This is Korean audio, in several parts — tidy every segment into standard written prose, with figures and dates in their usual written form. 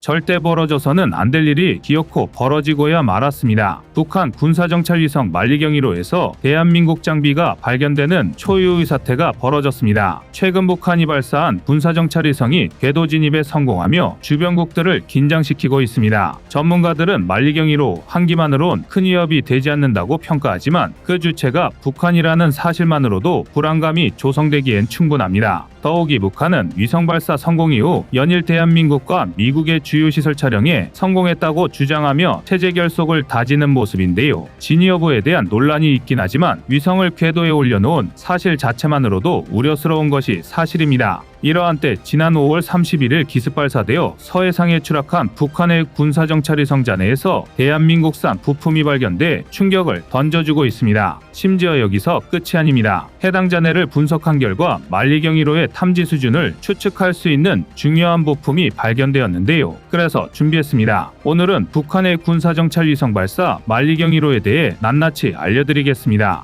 절대 벌어져서는 안 될 일이 기어코 벌어지고야 말았습니다. 북한 군사정찰위성 만리경 1호에서 대한민국 장비가 발견되는 초유의 사태가 벌어졌습니다. 최근 북한이 발사한 군사정찰위성이 궤도 진입에 성공하며 주변국들을 긴장시키고 있습니다. 전문가들은 만리경 1호 한 기만으론 큰 위협이 되지 않는다고 평가하지만 그 주체가 북한이라는 사실만으로도 불안감이 조성되기엔 충분합니다. 더욱이 북한은 위성 발사 성공 이후 연일 대한민국과 미국의 주요 시설 촬영에 성공했다고 주장하며 체제 결속을 다지는 모습인데요. 진위 여부에 대한 논란이 있긴 하지만 위성을 궤도에 올려놓은 사실 자체만으로도 우려스러운 것이 사실입니다. 이러한 때 지난 5월 31일 기습 발사되어 서해상에 추락한 북한의 군사정찰위성 잔해에서 대한민국산 부품이 발견돼 충격을 던져주고 있습니다. 심지어 여기서 끝이 아닙니다. 해당 잔해를 분석한 결과 만리경 1호의 탐지 수준을 추측할 수 있는 중요한 부품이 발견되었는데요. 그래서 준비했습니다. 오늘은 북한의 군사정찰위성 발사 만리경 1호에 대해 낱낱이 알려드리겠습니다.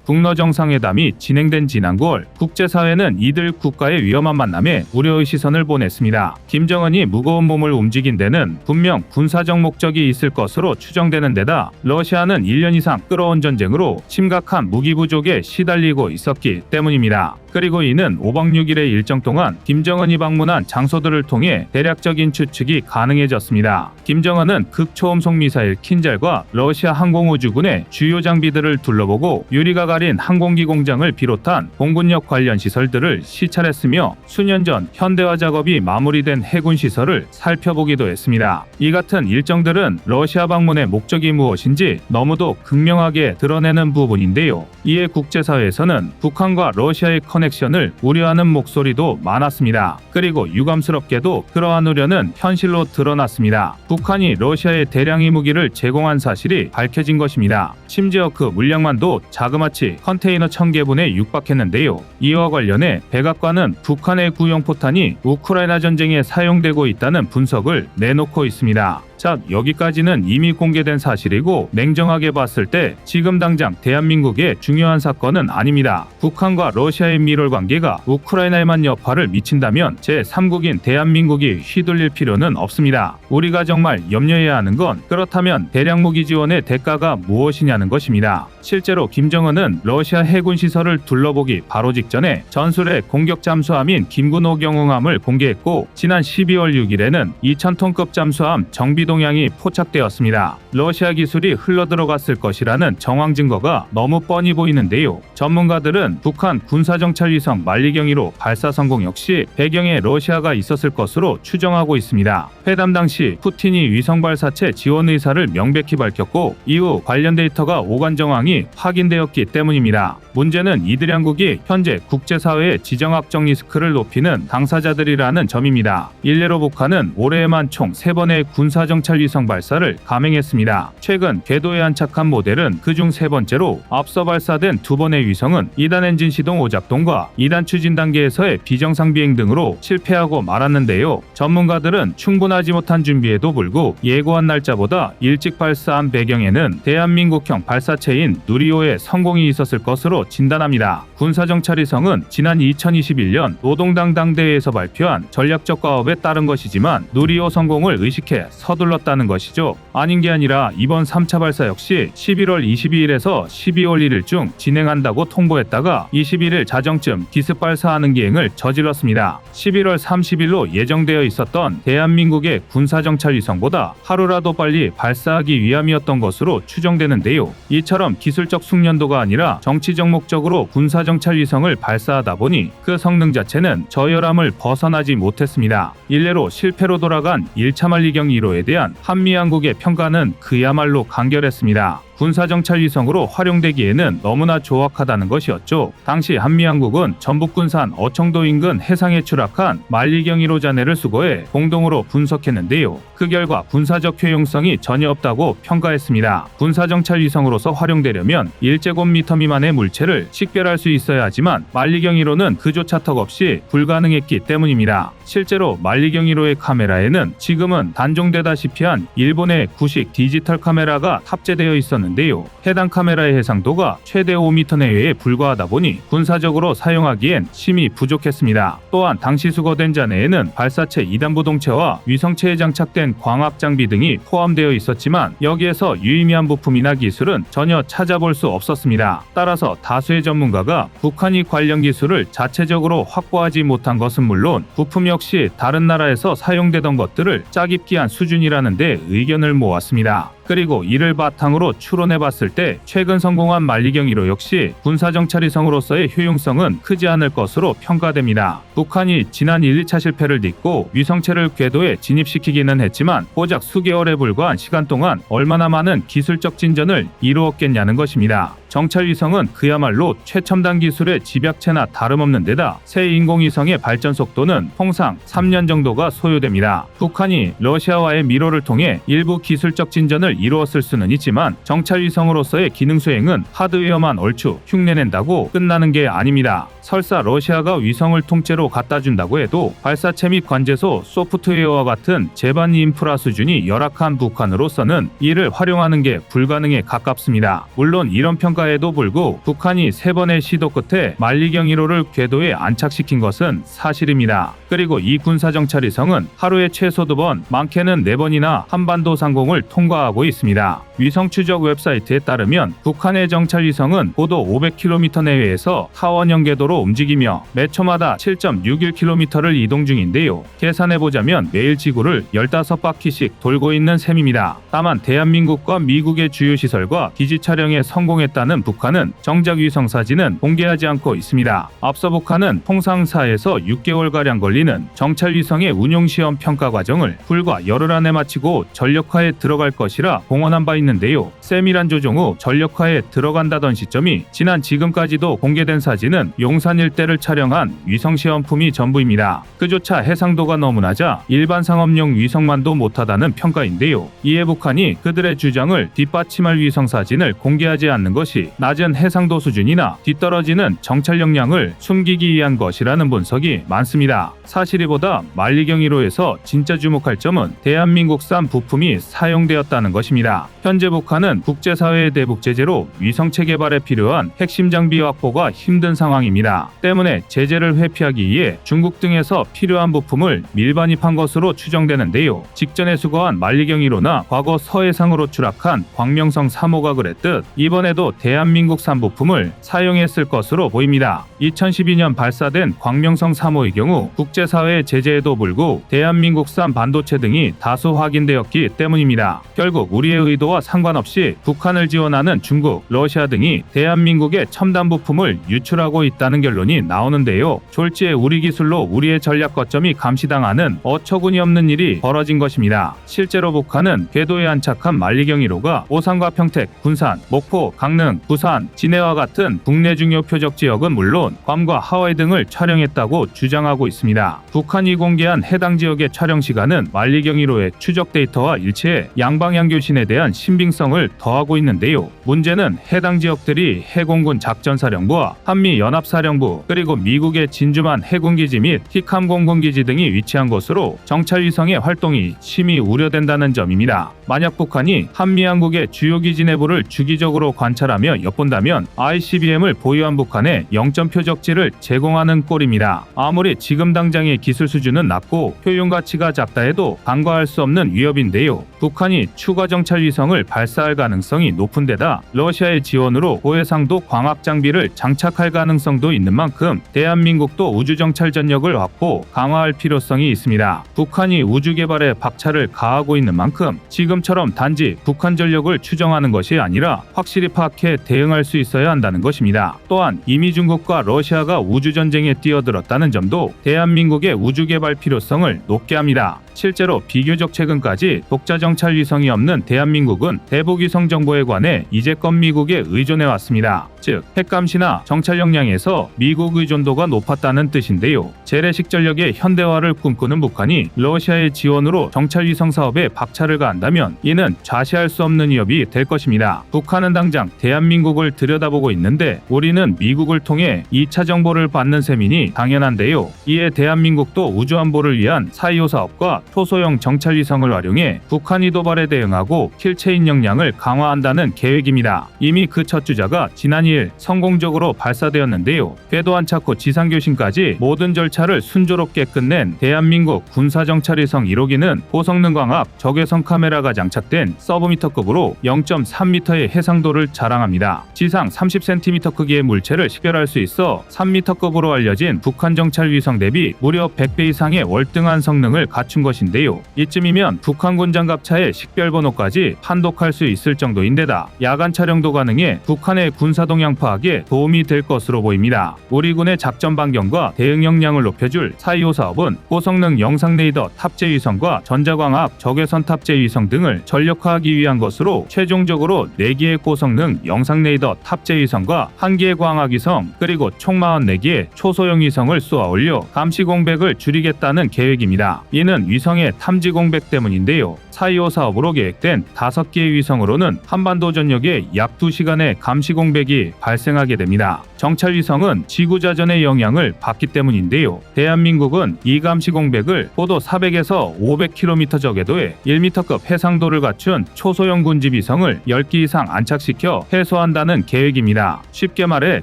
북러 정상회담이 진행된 지난 9월 국제사회는 이들 국가의 위험한 만남에 우려의 시선을 보냈습니다. 김정은이 무거운 몸을 움직인 데는 분명 군사적 목적이 있을 것으로 추정되는 데다 러시아는 1년 이상 끌어온 전쟁으로 심각한 무기 부족에 시달리고 있었기 때문입니다. 그리고 이는 5박 6일의 일정 동안 김정은이 방문한 장소들을 통해 대략적인 추측이 가능해졌습니다. 김정은은 극초음속 미사일 킨잘과 러시아 항공우주군의 주요 장비들을 둘러보고 유리가 가린 항공기 공장을 비롯한 공군력 관련 시설들을 시찰했으며 수년 전 현대화 작업이 마무리된 해군 시설을 살펴보기도 했습니다. 이 같은 일정들은 러시아 방문의 목적이 무엇인지 너무도 극명하게 드러내는 부분인데요. 이에 국제사회에서는 북한과 러시아의 커넥션을 우려하는 목소리도 많았습니다. 그리고 유감스럽게도 그러한 우려는 현실로 드러났습니다. 북한이 러시아에 대량의 무기를 제공한 사실이 밝혀진 것입니다. 심지어 그 물량만도 자그마치 컨테이너 1000개분에 육박했는데요. 이와 관련해 백악관은 북한의 구형포탄이 우크라이나 전쟁에 사용되고 있다는 분석을 내놓고 있습니다. 자, 여기까지는 이미 공개된 사실이고 냉정하게 봤을 때 지금 당장 대한민국의 중요한 사건은 아닙니다. 북한과 러시아의 밀월 관계가 우크라이나에만 여파를 미친다면 제3국인 대한민국이 휘둘릴 필요는 없습니다. 우리가 정말 염려해야 하는 건 그렇다면 대량 무기 지원의 대가가 무엇이냐는 것입니다. 실제로 김정은은 러시아 해군 시설을 둘러보기 바로 직전에 전술의 공격 잠수함인 김군호 경응함을 공개했고 지난 12월 6일에는 2000톤급 잠수함 정비 동향이 포착되었습니다. 러시아 기술이 흘러들어갔을 것이라는 정황 증거가 너무 뻔히 보이는데요. 전문가들은 북한 군사정찰위성 만리경 1호 발사 성공 역시 배경에 러시아가 있었을 것으로 추정하고 있습니다. 회담 당시 푸틴이 위성 발사체 지원 의사를 명백히 밝혔고 이후 관련 데이터가 오간 정황이 확인되었기 때문입니다. 문제는 이들 양국이 현재 국제사회의 지정학적 리스크를 높이는 당사자들이라는 점입니다. 일례로 북한은 올해에만 총 3번의 군사정찰위성 발사를 감행했습니다. 최근 궤도에 안착한 모델은 그중 3번째로 앞서 발사된 2번의 위성은 2단 엔진 시동 오작동과 2단 추진 단계에서의 비정상 비행 등으로 실패하고 말았는데요. 전문가들은 충분하지 못한 준비에도 불구 예고한 날짜보다 일찍 발사한 배경에는 대한민국형 발사체인 누리호의 성공이 있었을 것으로 진단합니다. 군사정찰위성은 지난 2021년 노동당 당대회에서 발표한 전략적 과업에 따른 것이지만 누리호 성공을 의식해 서둘렀다는 것이죠. 아닌 게 아니라 이번 3차 발사 역시 11월 22일에서 12월 1일 중 진행한다고 통보했다가 21일 자정쯤 기습 발사하는 기행을 저질렀습니다. 11월 30일로 예정되어 있었던 대한민국의 군사정찰위성보다 하루라도 빨리 발사하기 위함이었던 것으로 추정되는데요. 이처럼 기술적 숙련도가 아니라 정치적 목적으로 군사정찰위성을 발사하다 보니 그 성능 자체는 저열함을 벗어나지 못했습니다. 일례로 실패로 돌아간 1차 만리경 1호에 대한 한미양국의 평가는 그야말로 간결했습니다. 군사정찰위성으로 활용되기에는 너무나 조악하다는 것이었죠. 당시 한미양국은 전북군산 어청도 인근 해상에 추락한 만리경 1호 잔해를 수거해 공동으로 분석했는데요. 그 결과 군사적 효용성이 전혀 없다고 평가했습니다. 군사정찰위성으로서 활용되려면 1제곱미터 미만의 물체를 식별할 수 있어야 하지만 만리경 1호는 그조차 턱없이 불가능했기 때문입니다. 실제로 만리경 1호의 카메라에는 지금은 단종되다시피 한 일본의 구식 디지털 카메라가 탑재되어 있었는데 있는데요. 해당 카메라의 해상도가 최대 5m 내외에 불과하다 보니 군사적으로 사용하기엔 심히 부족했습니다. 또한 당시 수거된 잔해에는 발사체 2단 부동체와 위성체에 장착된 광학 장비 등이 포함되어 있었지만 여기에서 유의미한 부품이나 기술은 전혀 찾아볼 수 없었습니다. 따라서 다수의 전문가가 북한이 관련 기술을 자체적으로 확보하지 못한 것은 물론 부품 역시 다른 나라에서 사용되던 것들을 짜깁기한 수준이라는 데 의견을 모았습니다. 그리고 이를 바탕으로 추론해봤을 때 최근 성공한 만리경 1호 역시 군사정찰위성으로서의 효용성은 크지 않을 것으로 평가됩니다. 북한이 지난 1, 2차 실패를 딛고 위성체를 궤도에 진입시키기는 했지만 고작 수개월에 불과한 시간 동안 얼마나 많은 기술적 진전을 이루었겠냐는 것입니다. 정찰위성은 그야말로 최첨단 기술의 집약체나 다름없는 데다 새 인공위성의 발전 속도는 통상 3년 정도가 소요됩니다. 북한이 러시아와의 미로를 통해 일부 기술적 진전을 이루었을 수는 있지만 정찰위성으로서의 기능 수행은 하드웨어만 얼추 흉내낸다고 끝나는 게 아닙니다. 설사 러시아가 위성을 통째로 갖다 준다고 해도 발사체 및 관제소, 소프트웨어와 같은 제반 인프라 수준이 열악한 북한으로서는 이를 활용하는 게 불가능에 가깝습니다. 물론 이런 평가에도 불구 북한이 3번의 시도 끝에 만리경 1호를 궤도에 안착시킨 것은 사실입니다. 그리고 이 군사정찰위성은 하루에 최소 2번, 많게는 4번이나 한반도 상공을 통과하고 있습니다. 위성 추적 웹사이트에 따르면 북한의 정찰위성은 고도 500km 내외에서 타원형 궤도로 움직이며 매 초마다 7.61km를 이동 중인데요. 계산해보자면 매일 지구를 15바퀴씩 돌고 있는 셈입니다. 다만 대한민국과 미국의 주요 시설과 기지 촬영에 성공했다는 북한은 정작 위성 사진은 공개하지 않고 있습니다. 앞서 북한은 통상 4에서 6개월가량 걸리는 정찰위성의 운용시험 평가 과정을 불과 열흘 안에 마치고 전력화에 들어갈 것이라 공언한 바 있는데요. 세밀한 조정 후 전력화에 들어간다던 시점이 지난 지금까지도 공개된 사진은 용산 일대를 촬영한 위성 시험품이 전부입니다. 그조차 해상도가 너무 낮아 일반 상업용 위성만도 못하다는 평가인데요. 이에 북한이 그들의 주장을 뒷받침할 위성 사진을 공개하지 않는 것이 낮은 해상도 수준이나 뒤떨어지는 정찰 역량을 숨기기 위한 것이라는 분석이 많습니다. 사실이보다 만리경 1호에서 진짜 주목할 점은 대한민국산 부품이 사용되었다는 것입니다. 현재 북한은 국제사회의 대북 제재로 위성체 개발에 필요한 핵심 장비 확보가 힘든 상황입니다. 때문에 제재를 회피하기 위해 중국 등에서 필요한 부품을 밀반입한 것으로 추정되는데요. 직전에 수거한 만리경 1호나 과거 서해상으로 추락한 광명성 3호가 그랬듯 이번에도 대한민국산 부품을 사용했을 것으로 보입니다. 2012년 발사된 광명성 3호의 경우 국제사회의 제재에도 불구 대한민국산 반도체 등이 다수 확인되었기 때문입니다. 결국 우리의 의도와 상관없이 북한을 지원하는 중국, 러시아 등이 대한민국의 첨단 부품을 유출하고 있다는 결론이 나오는데요. 졸지에 우리 기술로 우리의 전략 거점이 감시당하는 어처구니 없는 일이 벌어진 것입니다. 실제로 북한은 궤도에 안착한 만리경 1호가 오산과 평택, 군산, 목포, 강릉, 부산, 진해와 같은 국내 중요 표적 지역은 물론 괌과 하와이 등을 촬영했다고 주장하고 있습니다. 북한이 공개한 해당 지역의 촬영 시간은 만리경 1호의 추적 데이터와 일치해 양방향 교신에 대한 신빙성을 더하고 있는데요. 문제는 해당 지역들이 해공군 작전사령부와 한미연합사령부 그리고 미국의 진주만 해군기지 및 히캄 공군기지 등이 위치한 것으로 정찰위성의 활동이 심히 우려된다는 점입니다. 만약 북한이 한미양국의 주요 기지 내부를 주기적으로 관찰하며 엿본다면 ICBM을 보유한 북한에 0점 표적지를 제공하는 꼴입니다. 아무리 지금 당장의 기술 수준은 낮고 효용 가치가 작다 해도 간과할 수 없는 위협인데요. 북한이 추가 정찰위성을 발사할 가능성이 높은 데다 러시아의 지원으로 고해상도 광학 장비를 장착할 가능성도 있는 만큼 대한민국도 우주정찰 전력을 확보, 강화할 필요성이 있습니다. 북한이 우주 개발에 박차를 가하고 있는 만큼 지금처럼 단지 북한 전력을 추정하는 것이 아니라 확실히 파악해 대응할 수 있어야 한다는 것입니다. 또한 이미 중국과 러시아가 우주전쟁에 뛰어들었다는 점도 대한민국의 우주 개발 필요성을 높게 합니다. 실제로 비교적 최근까지 독자 정찰 위성이 없는 대한민국은 대북 위성 정보에 관해 이제껏 미국에 의존해왔습니다. 즉 핵감시나 정찰 역량에서 미국 의존도가 높았다는 뜻인데요. 재래식 전력의 현대화를 꿈꾸는 북한이 러시아의 지원으로 정찰 위성 사업에 박차를 가한다면 이는 좌시할 수 없는 위협이 될 것입니다. 북한은 당장 대한민국을 들여다보고 있는데 우리는 미국을 통해 2차 정보를 받는 셈이니 당연한데요. 이에 대한민국도 우주안보를 위한 4.25 사업과 초소형 정찰위성을 활용해 북한이 도발에 대응하고 킬체인 역량을 강화한다는 계획입니다. 이미 그 첫 주자가 지난 2일 성공적으로 발사되었는데요. 궤도 안착 후 지상교신까지 모든 절차를 순조롭게 끝낸 대한민국 군사정찰위성 1호기는 고성능 광학 적외선 카메라가 장착된 서브미터급으로 0.3m의 해상도를 자랑합니다. 지상 30cm 크기의 물체를 식별할 수 있어 3m급으로 알려진 북한 정찰위성 대비 무려 100배 이상의 월등한 성능을 갖춘 것인데요. 이쯤이면 북한군 장갑차의 식별번호까지 판독할 수 있을 정도인데다 야간 촬영도 가능해 북한의 군사 동향 파악에 도움이 될 것으로 보입니다. 우리 군의 작전 반경과 대응 역량을 높여줄 4.25 사업은 고성능 영상 레이더 탑재 위성과 전자광학 적외선 탑재 위성 등을 전력화하기 위한 것으로 최종적으로 4개의 고성능 영상 레이더 탑재 위성과 1개의 광학 위성 그리고 총 44개의 초소형 위성을 쏘아 올려 감시 공백을 줄이겠다는 계획입니다. 이는 위성의 탐지 공백 때문인데요. 4.25 사업으로 계획된 5개의 위성으로는 한반도 전역에 약 2시간의 감시 공백이 발생하게 됩니다. 정찰 위성은 지구 자전의 영향을 받기 때문인데요. 대한민국은 이 감시 공백을 고도 400에서 500km 저궤도에 1m급 해상도를 갖춘 초소형 군집 위성을 10기 이상 안착시켜 해소한다는 계획입니다. 쉽게 말해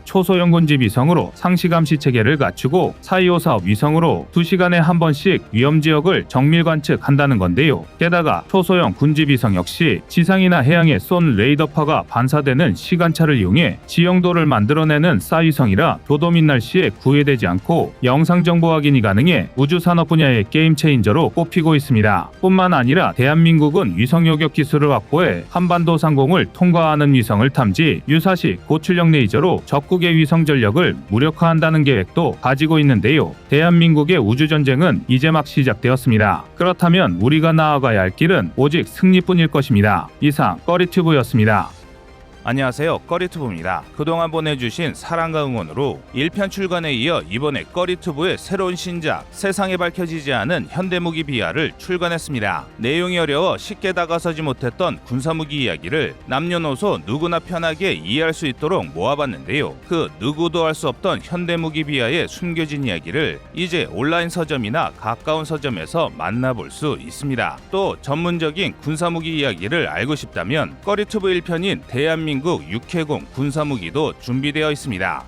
초소형 군집 위성으로 상시 감시 체계를 갖추고 4.25 사업 위성으로 2시간에 한 번씩 위험 지역을 정밀 관측한다는 건데요. 게다가 초소형 군집 위성 역시 지상이나 해양에 쏜 레이더파가 반사되는 시간차를 이용해 지형도를 만들어내는 싸위성이라 도도 및 날씨에 구애되지 않고 영상 정보 확인이 가능해 우주 산업 분야의 게임 체인저로 꼽히고 있습니다. 뿐만 아니라 대한민국은 위성 요격 기술을 확보해 한반도 상공을 통과하는 위성을 탐지, 유사시 고출력 레이저로 적국의 위성 전력을 무력화한다는 계획도 가지고 있는데요. 대한민국의 우주 전쟁은 이제 막 시작되었습니다. 그렇다면 우리가 나아가야 할 길은 오직 승리뿐일 것입니다. 이상 꺼리튜브였습니다. 안녕하세요, 꺼리튜브입니다. 그동안 보내주신 사랑과 응원으로 1편 출간에 이어 이번에 꺼리튜브의 새로운 신작 세상에 밝혀지지 않은 현대무기 비하를 출간했습니다. 내용이 어려워 쉽게 다가서지 못했던 군사무기 이야기를 남녀노소 누구나 편하게 이해할 수 있도록 모아봤는데요. 그 누구도 알 수 없던 현대무기 비하의 숨겨진 이야기를 이제 온라인 서점이나 가까운 서점에서 만나볼 수 있습니다. 또 전문적인 군사무기 이야기를 알고 싶다면 꺼리튜브 1편인 대한민국 육해공 군사무기도 준비되어 있습니다.